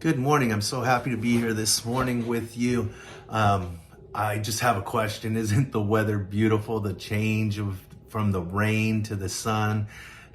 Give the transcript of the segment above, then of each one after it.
Good morning. I'm so happy to be here this morning with you. I just have a question. Isn't the weather beautiful? The change of from the rain to the sun.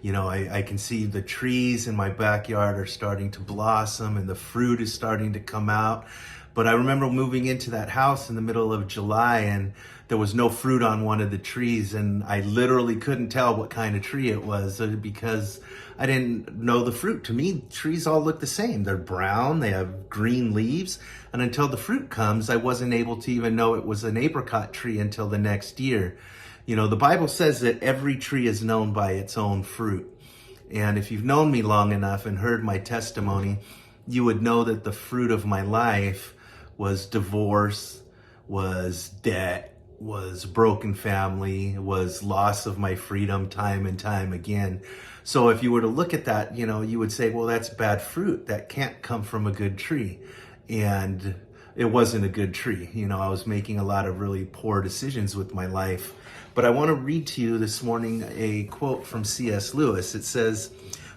I can see the trees in my backyard are starting to blossom and the fruit is starting to come out. But I remember moving into that house in the middle of July and there was no fruit on one of the trees, and I literally couldn't tell what kind of tree it was because I didn't know the fruit. To me, trees all look the same. They're brown, they have green leaves, and until the fruit comes, I wasn't able to even know it was an apricot tree until the next year. The Bible says that every tree is known by its own fruit. And if you've known me long enough and heard my testimony, you would know that the fruit of my life was divorce, was debt, was broken family, was loss of my freedom time and time again. So if you were to look at that, you would say, well, that's bad fruit. That can't come from a good tree. And it wasn't a good tree. I was making a lot of really poor decisions with my life. But I want to read to you this morning a quote from C.S. Lewis. It says,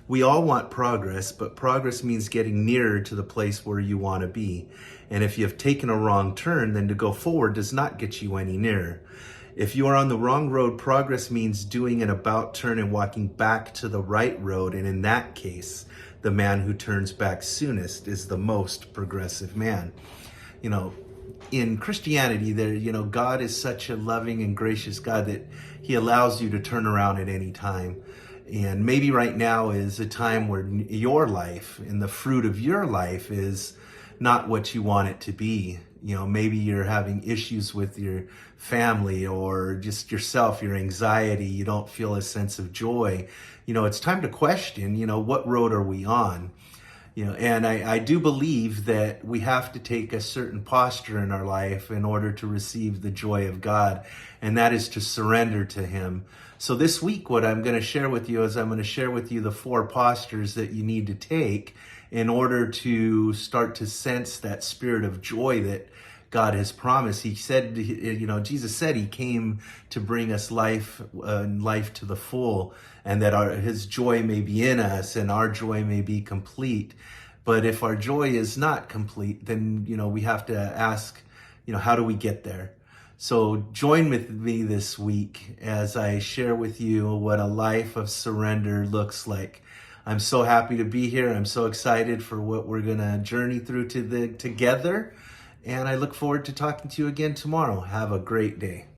"We all want progress, but progress means getting nearer to the place where you want to be. And if you have taken a wrong turn, then to go forward does not get you any nearer. If you are on the wrong road, progress means doing an about turn and walking back to the right road. And in that case, the man who turns back soonest is the most progressive man." In Christianity, God is such a loving and gracious God that he allows you to turn around at any time. And maybe right now is a time where your life and the fruit of your life is not what you want it to be. Maybe you're having issues with your family or just yourself, your anxiety. You don't feel a sense of joy. It's time to question, what road are we on? And I do believe that we have to take a certain posture in our life in order to receive the joy of God, and that is to surrender to him. So this week, what I'm going to share with you is I'm going to share with you the 4 postures that you need to take in order to start to sense that spirit of joy that God has promised. He said, Jesus said he came to bring us life, life to the full, and that his joy may be in us and our joy may be complete. But if our joy is not complete, then, we have to ask, how do we get there? So join with me this week as I share with you what a life of surrender looks like. I'm so happy to be here. I'm so excited for what we're going to journey through together. And I look forward to talking to you again tomorrow. Have a great day.